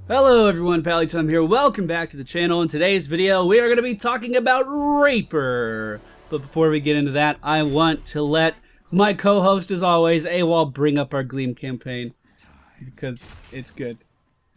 Hello everyone, Pallytime here. Welcome back to the channel. In today's video, we are going to be talking about Reaper. But before we get into that, I want to let my co-host, as always, AWOL, bring up our Gleam campaign. Because it's good.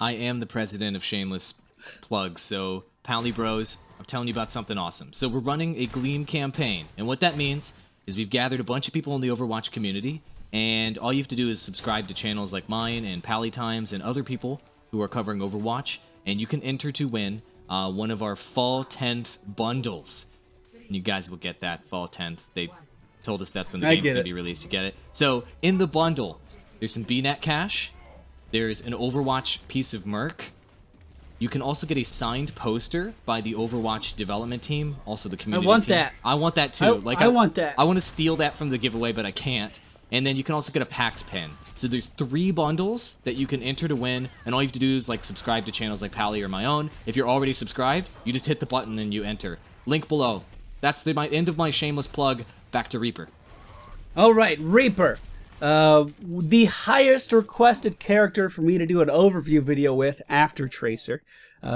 I am the president of Shameless Plugs, so Pally Bros, I'm telling you about something awesome. So we're running a Gleam campaign, and what that means is we've gathered a bunch of people in the Overwatch community, and all you have to do is subscribe to channels like mine and Pallytime's and other people who are covering Overwatch, and you can enter to win one of our Fall 10th bundles. And you guys will get that Fall 10th. They told us that's when the game's going to be released. You get it? So in the bundle, there's some BNet cash. There's an Overwatch piece of merc. You can also get a signed poster by the Overwatch development team, also the community team. I want that. I want that too. I want that. I want to steal that from the giveaway, but I can't. And then you can also get a PAX pin. So there's 3 bundles that you can enter to win, and all you have to do is subscribe to channels like Pally or my own. If you're already subscribed, you just hit the button and you enter. Link below. That's my end of my shameless plug. Back to Reaper. All right, Reaper. The highest requested character for me to do an overview video with after Tracer.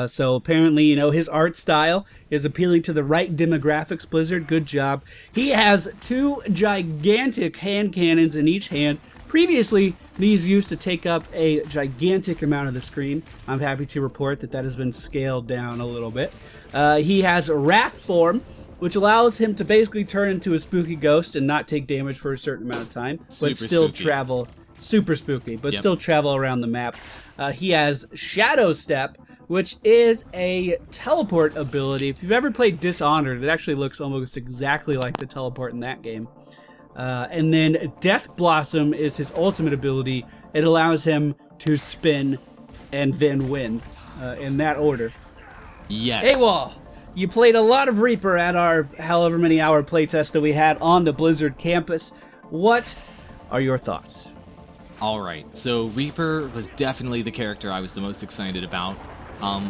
So apparently, you know, his art style is appealing to the right demographics, Blizzard. Good job. He has 2 gigantic hand cannons in each hand. Previously, these used to take up a gigantic amount of the screen. I'm happy to report that that has been scaled down a little bit. He has a Wrath form, which allows him to basically turn into a spooky ghost and not take damage for a certain amount of time, but still travel. Super spooky, but still travel around the map. He has Shadow Step, which is a teleport ability. If you've ever played Dishonored, it actually looks almost exactly like the teleport in that game. And then Death Blossom is his ultimate ability. It allows him to spin and then win, in that order. Yes. AWOL, you played a lot of Reaper at our however many hour playtest that we had on the Blizzard campus. What are your thoughts? Alright, so Reaper was definitely the character I was the most excited about.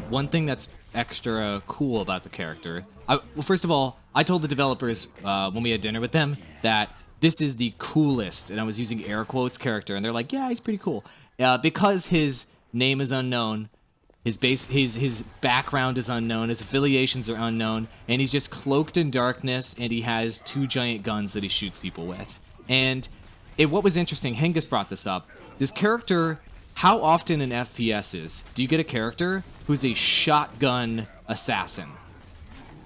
One thing that's extra cool about the character... well, first of all, I told the developers when we had dinner with them that this is the coolest, and I was using air quotes, character, and they're like, yeah, he's pretty cool. Because his name is unknown, his background is unknown, his affiliations are unknown, and he's just cloaked in darkness, and he has 2 giant guns that he shoots people with. And what was interesting, Hengus brought this up, this character, how often in FPSs do you get a character who's a shotgun assassin?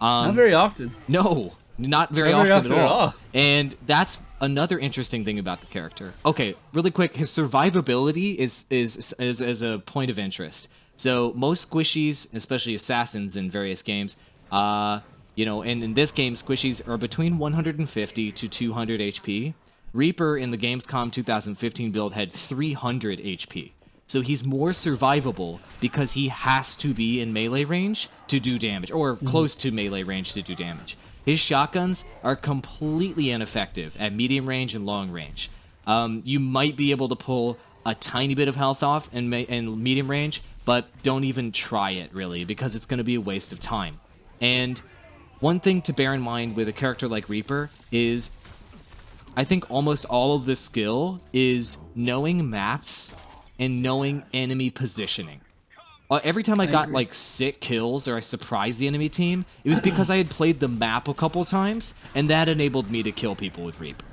Not very often. No, not very often at all. And that's another interesting thing about the character. Okay, really quick, his survivability is a point of interest. So most squishies, especially assassins in various games, you know, and in this game, squishies are between 150 to 200 HP. Reaper in the Gamescom 2015 build had 300 HP. So he's more survivable because he has to be in melee range to do damage, or close to melee range to do damage. His shotguns are completely ineffective at medium range and long range. You might be able to pull a tiny bit of health off in medium range, but don't even try it, really, because it's going to be a waste of time. And one thing to bear in mind with a character like Reaper is I think almost all of this skill is knowing maps and knowing enemy positioning. Every time I got sick kills or I surprised the enemy team, it was because I had played the map a couple times, and that enabled me to kill people with Reaper.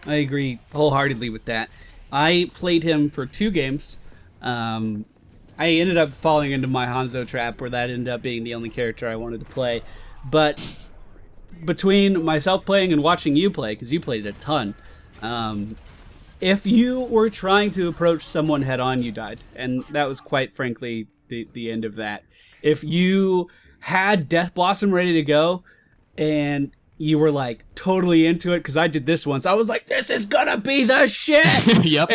I agree wholeheartedly with that. I played him for 2 games. I ended up falling into my Hanzo trap where that ended up being the only character I wanted to play. But between myself playing and watching you play, because you played a ton, if you were trying to approach someone head-on, you died. And that was quite frankly the end of that. If you had Death Blossom ready to go, and you were totally into it, because I did this once. I was like, this is gonna be the shit! Yep.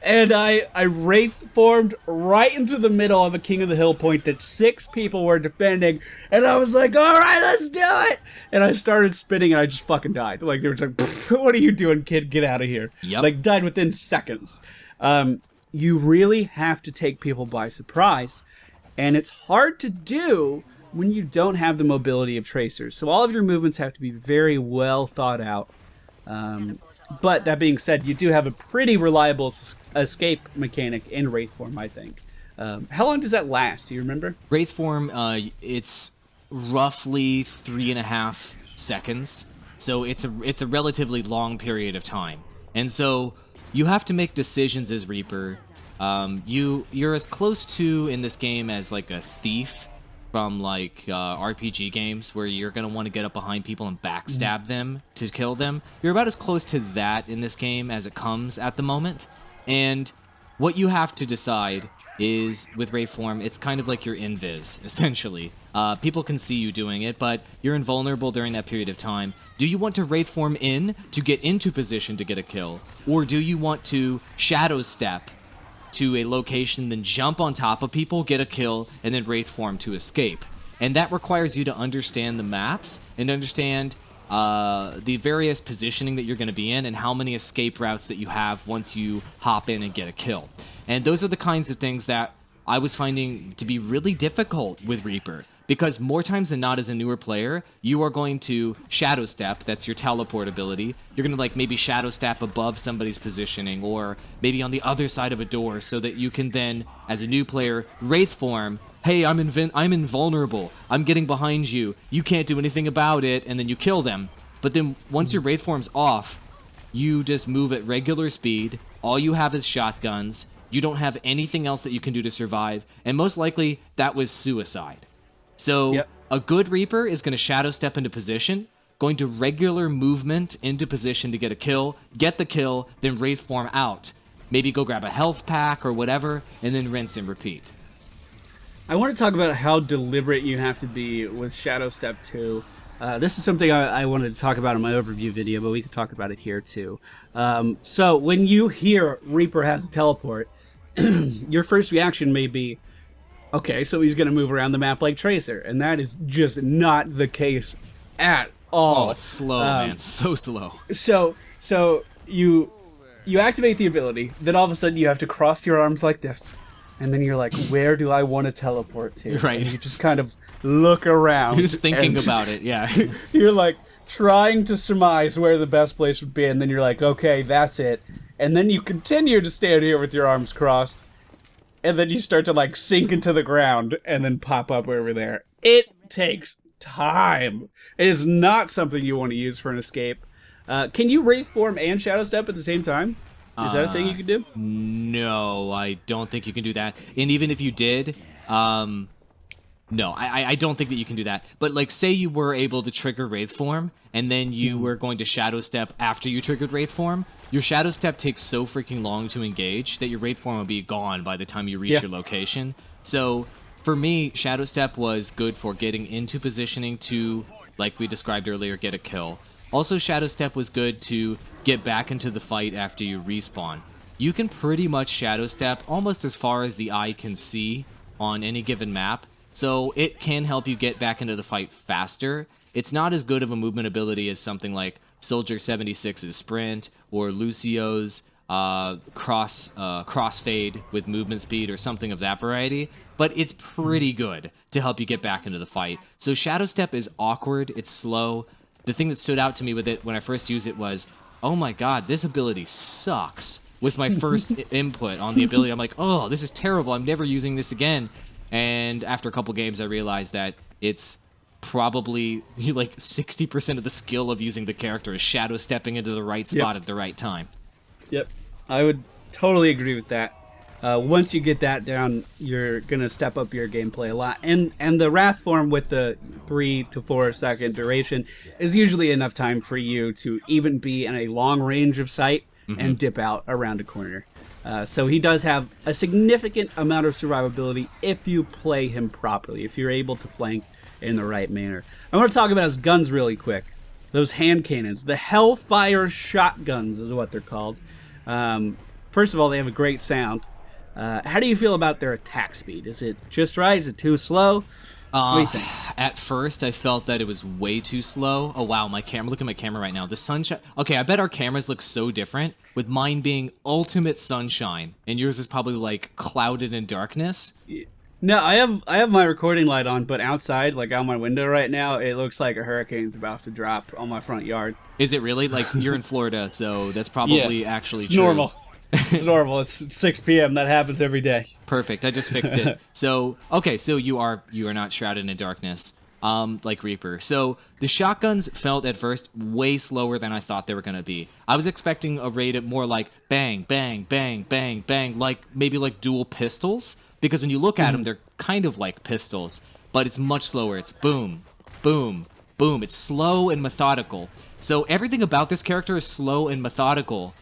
And I wraith formed right into the middle of a King of the Hill point that 6 people were defending, and I was like, alright, let's do it! And I started spinning, and I just fucking died. They were like, what are you doing, kid? Get out of here. Yep. Died within seconds. You really have to take people by surprise, and it's hard to do when you don't have the mobility of tracers. So all of your movements have to be very well thought out. But that being said, you do have a pretty reliable escape mechanic in Wraith form, I think. How long does that last? Do you remember? Wraith form, it's roughly 3.5 seconds. So it's a relatively long period of time. And so you have to make decisions as Reaper. You're as close to in this game as like a thief from like RPG games where you're going to want to get up behind people and backstab them to kill them. You're about as close to that in this game as it comes at the moment. And what you have to decide is, with Wraith form, it's kind of like your invis, essentially. People can see you doing it, but you're invulnerable during that period of time. Do you want to Wraith form in to get into position to get a kill? Or do you want to shadow step to a location, then jump on top of people, get a kill, and then Wraith form to escape? And that requires you to understand the maps and understand the various positioning that you're going to be in and how many escape routes that you have once you hop in and get a kill. And those are the kinds of things that I was finding to be really difficult with Reaper, because more times than not as a newer player, you are going to shadow step, that's your teleport ability. You're going to like maybe shadow step above somebody's positioning or maybe on the other side of a door so that you can then, as a new player, Wraith form, hey, I'm invulnerable, I'm getting behind you, you can't do anything about it, and then you kill them. But then once your Wraith form's off, you just move at regular speed, all you have is shotguns, you don't have anything else that you can do to survive, and most likely that was suicide. So a good Reaper is going to shadow step into position, going to regular movement into position to get a kill, get the kill, then Wraith form out. Maybe go grab a health pack or whatever, and then rinse and repeat. I want to talk about how deliberate you have to be with Shadow Step 2. This is something I wanted to talk about in my overview video, but we could talk about it here too. So when you hear Reaper has a teleport, your first reaction may be, okay, so he's going to move around the map like Tracer, and that is just not the case at all. Oh, it's slow, man. So slow. So you activate the ability, then all of a sudden you have to cross your arms like this, and then you're like, where do I want to teleport to? Right. And you just kind of look around. You're just thinking about it, yeah. You're like trying to surmise where the best place would be, and then you're like, okay, that's it. And then you continue to stand here with your arms crossed, and then you start to like sink into the ground and then pop up over there. It takes time. It is not something you want to use for an escape. Can you Wraith form and Shadow Step at the same time? Is that a thing you can do? No, I don't think you can do that. And even if you did, no, I don't think that you can do that. But like, say you were able to trigger Wraith form, and then you were going to Shadow Step after you triggered Wraith form, your Shadow Step takes so freaking long to engage that your Wraith form will be gone by the time you reach your location. So for me, Shadow Step was good for getting into positioning to, like we described earlier, get a kill. Also, Shadow Step was good to get back into the fight after you respawn. You can pretty much Shadow Step almost as far as the eye can see on any given map, so it can help you get back into the fight faster. It's not as good of a movement ability as something like Soldier 76's Sprint or Lucio's crossfade with movement speed or something of that variety, but it's pretty good to help you get back into the fight. So Shadow Step is awkward, it's slow. The thing that stood out to me with it when I first used it was, oh my god, this ability sucks, was my first input on the ability. I'm like, oh, this is terrible, I'm never using this again. And after a couple games, I realized that it's probably like 60% of the skill of using the character is shadow stepping into the right spot at the right time. Yep, I would totally agree with that. Once you get that down, you're gonna step up your gameplay a lot. And the Wrath form with the 3 to 4 second duration is usually enough time for you to even be in a long range of sight and dip out around a corner. So he does have a significant amount of survivability if you play him properly, if you're able to flank in the right manner. I want to talk about his guns really quick. Those hand cannons, the Hellfire shotguns is what they're called. First of all, they have a great sound. How do you feel about their attack speed? Is it just right? Is it too slow? What do you think? At first, I felt that it was way too slow. Oh, wow, my camera. Look at my camera right now. The sunshine. Okay, I bet our cameras look so different, with mine being ultimate sunshine, and yours is probably, like, clouded in darkness. No, I have my recording light on, but outside, like out my window right now, it looks like a hurricane's about to drop on my front yard. Is it really? Like, you're in Florida, so that's probably actually it's true. Normal. It's normal. It's 6 p.m. That happens every day. Perfect. I just fixed it. So, okay, so you are not shrouded in darkness, like Reaper. So the shotguns felt at first way slower than I thought they were going to be. I was expecting a rate of more like bang, bang, bang, bang, bang, like maybe like dual pistols, because when you look at them, they're kind of like pistols, but it's much slower. It's boom, boom, boom. It's slow and methodical. So everything about this character is slow and methodical,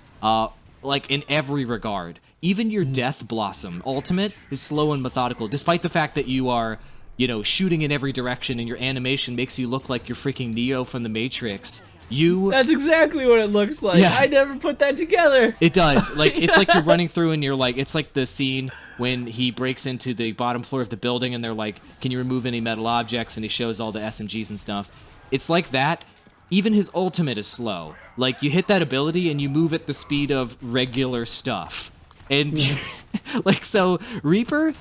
like in every regard. Even your Death Blossom ultimate is slow and methodical, despite the fact that you are, shooting in every direction and your animation makes you look like you're freaking Neo from the Matrix. That's exactly what it looks like. Yeah. I never put that together. It does. Like, it's like you're running through and you're like, it's like the scene when he breaks into the bottom floor of the building and they're like, can you remove any metal objects? And he shows all the SMGs and stuff. It's like that. Even his ultimate is slow. Like, you hit that ability and you move at the speed of regular stuff. And, so Reaper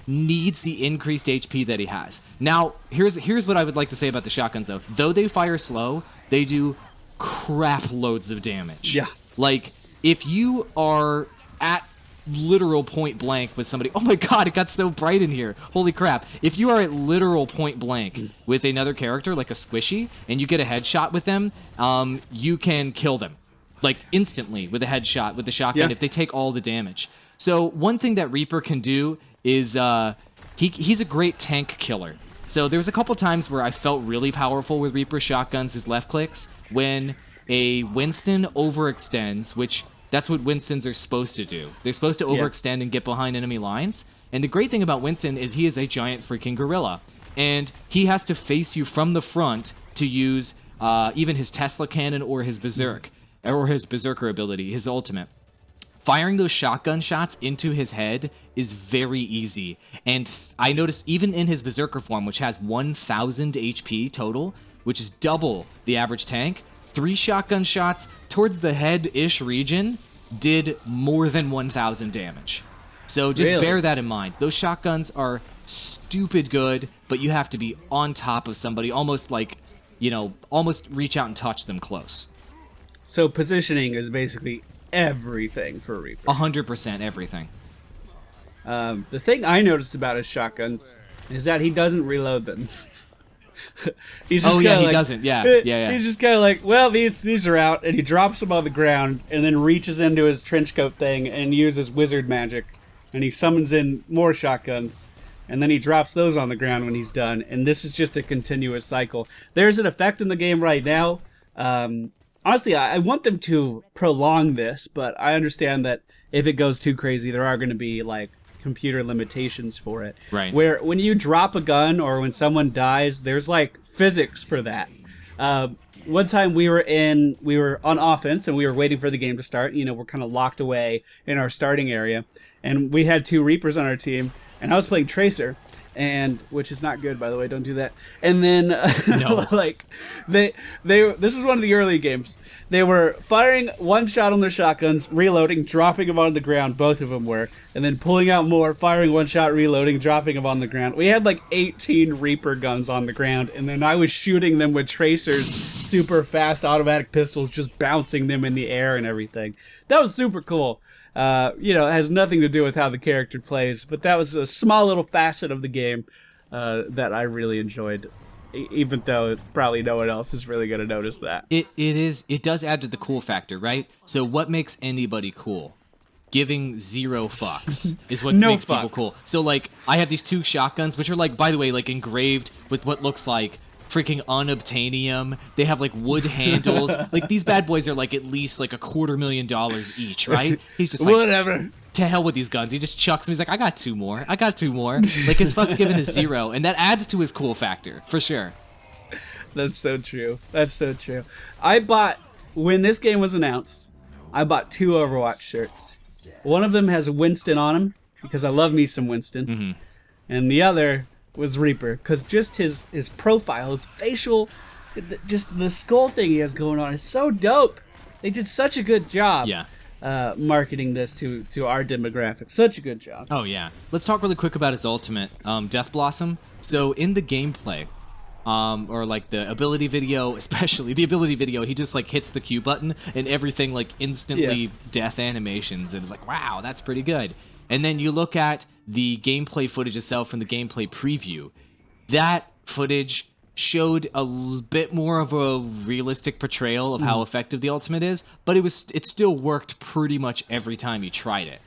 needs the increased HP that he has. Now, here's what I would like to say about the shotguns, though. Though they fire slow, they do crap loads of damage. Yeah. Like, if you are at literal point blank with somebody... Oh my god, it got so bright in here. Holy crap. If you are at literal point blank with another character, like a squishy, and you get a headshot with them, you can kill them. Like, instantly with a headshot with the shotgun if they take all the damage. So one thing that Reaper can do is he's a great tank killer. So there was a couple times where I felt really powerful with Reaper shotguns, his left clicks, when a Winston overextends, which that's what Winstons are supposed to do. They're supposed to overextend and get behind enemy lines. And the great thing about Winston is he is a giant freaking gorilla. And he has to face you from the front to use even his Tesla cannon or his Berserk. Or his Berserker ability, his ultimate. Firing those shotgun shots into his head is very easy. And I noticed even in his Berserker form, which has 1,000 HP total, which is double the average tank, 3 shotgun shots towards the head-ish region did more than 1,000 damage. So just bear that in mind. Those shotguns are stupid good, but you have to be on top of somebody, almost like, almost reach out and touch them close. So positioning is basically everything for Reaper. 100% everything. The thing I noticed about his shotguns is that he doesn't reload them. He doesn't. Yeah. He's just kind of like, well, these are out, and he drops them on the ground, and then reaches into his trench coat thing and uses wizard magic, and he summons in more shotguns, and then he drops those on the ground when he's done, and this is just a continuous cycle. There's an effect in the game right now. Honestly, I want them to prolong this, but I understand that if it goes too crazy, there are going to be, like, computer limitations for it. Right. Where when you drop a gun or when someone dies, there's, like, physics for that. One time we were on offense and we were waiting for the game to start. We're kind of locked away in our starting area. And we had 2 Reapers on our team, and I was playing Tracer. Which is not good, by the way. Don't do that. And then, no. This was one of the early games. They were firing one shot on their shotguns, reloading, dropping them on the ground. Both of them were, and then pulling out more, firing one shot, reloading, dropping them on the ground. We had like 18 Reaper guns on the ground, and then I was shooting them with Tracer's super fast automatic pistols, just bouncing them in the air and everything. That was super cool. It has nothing to do with how the character plays, but that was a small little facet of the game that I really enjoyed, even though probably no one else is really going to notice that. It does add to the cool factor, right? So what makes anybody cool? Giving 0 fucks is what makes people cool. So, like, I have these 2 shotguns, which are, like, by the way, like, engraved with what looks like freaking unobtainium. They have like wood handles. Like these bad boys are like at least like $250,000 each, right? He's just like, whatever. To hell with these guns. He just chucks them. He's like, I got 2 more. Like his fuck's given is 0, and that adds to his cool factor for sure. That's so true. I bought, when this game was announced, I bought 2 Overwatch shirts. One of them has Winston on him because I love me some Winston, and the other was Reaper, because just his profile, his facial, just the skull thing he has going on is so dope. They did such a good job marketing this to our demographic. Such a good job. Oh, yeah. Let's talk really quick about his ultimate, Death Blossom. So in the gameplay, or like the ability video, especially the ability video, he just like hits the Q button and everything like instantly death animations, and it's like, wow, that's pretty good. And then you look at the gameplay footage itself from the gameplay preview. That footage showed a bit more of a realistic portrayal of how effective the ultimate is, but it still worked pretty much every time you tried it.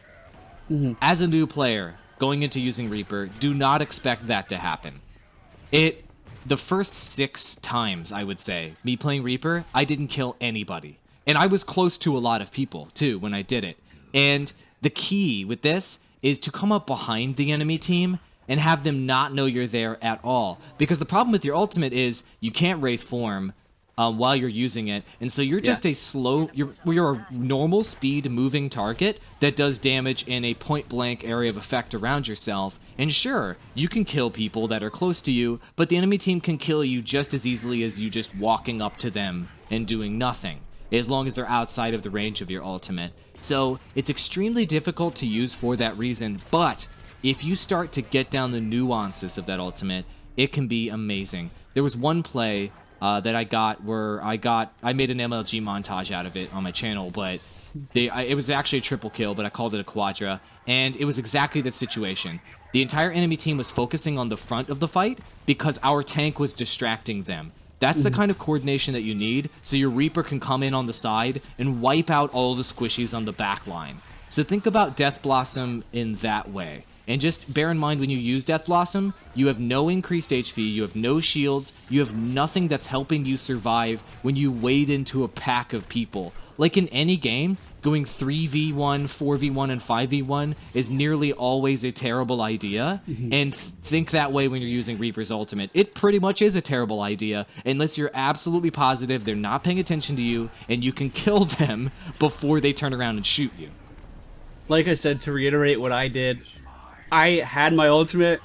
As a new player going into using Reaper, do not expect that to happen. The first 6 times, I would say, me playing Reaper, I didn't kill anybody. And I was close to a lot of people, too, when I did it. And the key with this is to come up behind the enemy team and have them not know you're there at all. Because the problem with your ultimate is you can't Wraith form while you're using it, and so you're just you're a normal speed moving target that does damage in a point-blank area of effect around yourself. And sure, you can kill people that are close to you, but the enemy team can kill you just as easily as you just walking up to them and doing nothing, as long as they're outside of the range of your ultimate. So it's extremely difficult to use for that reason, but if you start to get down the nuances of that ultimate, it can be amazing. There was one play that I got where I made an MLG montage out of it on my channel, but it was actually a triple kill, but I called it a quadra, and it was exactly that situation. The entire enemy team was focusing on the front of the fight because our tank was distracting them. That's the kind of coordination that you need, so your Reaper can come in on the side and wipe out all the squishies on the back line. So think about Death Blossom in that way. And just bear in mind, when you use Death Blossom, you have no increased HP, you have no shields, you have nothing that's helping you survive when you wade into a pack of people. Like in any game, going 3v1, 4v1, and 5v1 is nearly always a terrible idea. And think that way when you're using Reaper's ultimate. It pretty much is a terrible idea, unless you're absolutely positive they're not paying attention to you, and you can kill them before they turn around and shoot you. Like I said, to reiterate what I did, I had my ultimate.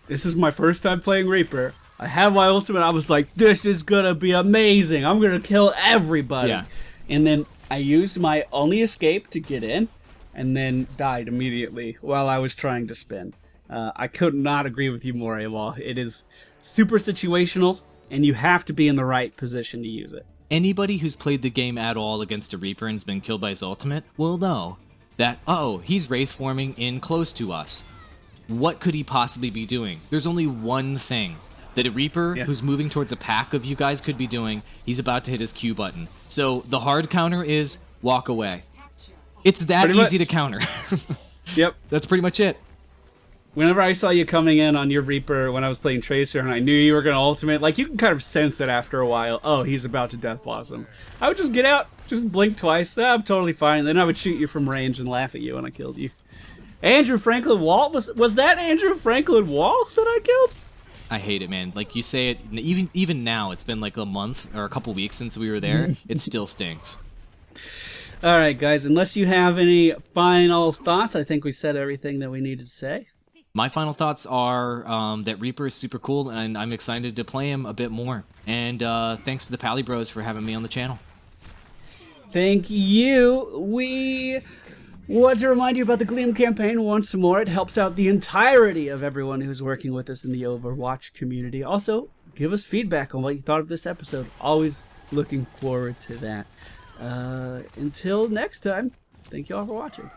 This is my first time playing Reaper. I had my ultimate. I was like, this is going to be amazing. I'm going to kill everybody. Yeah. And then I used my only escape to get in and then died immediately while I was trying to spin. I could not agree with you more, AWOL. It is super situational, and you have to be in the right position to use it. Anybody who's played the game at all against a Reaper and has been killed by his ultimate will know that, oh, he's Wraith forming in close to us. What could he possibly be doing? There's only one thing that a Reaper who's moving towards a pack of you guys could be doing. He's about to hit his Q button. So the hard counter is walk away. It's that easy to counter. Yep. That's pretty much it. Whenever I saw you coming in on your Reaper when I was playing Tracer and I knew you were going to ultimate, like, you can kind of sense it after a while. Oh, he's about to Death Blossom. I would just get out, just blink twice. I'm totally fine. Then I would shoot you from range and laugh at you when I killed you. Andrew Franklin Walt? Was that Andrew Franklin Walt that I killed? I hate it, man. Like, you say it, even now, it's been like a month or a couple weeks since we were there. It still stings. All right, guys. Unless you have any final thoughts, I think we said everything that we needed to say. My final thoughts are that Reaper is super cool, and I'm excited to play him a bit more. And thanks to the Pally Bros for having me on the channel. Thank you. We want to remind you about the Gleam campaign once more. It helps out the entirety of everyone who's working with us in the Overwatch community. Also, give us feedback on what you thought of this episode. Always looking forward to that. Until next time, thank you all for watching.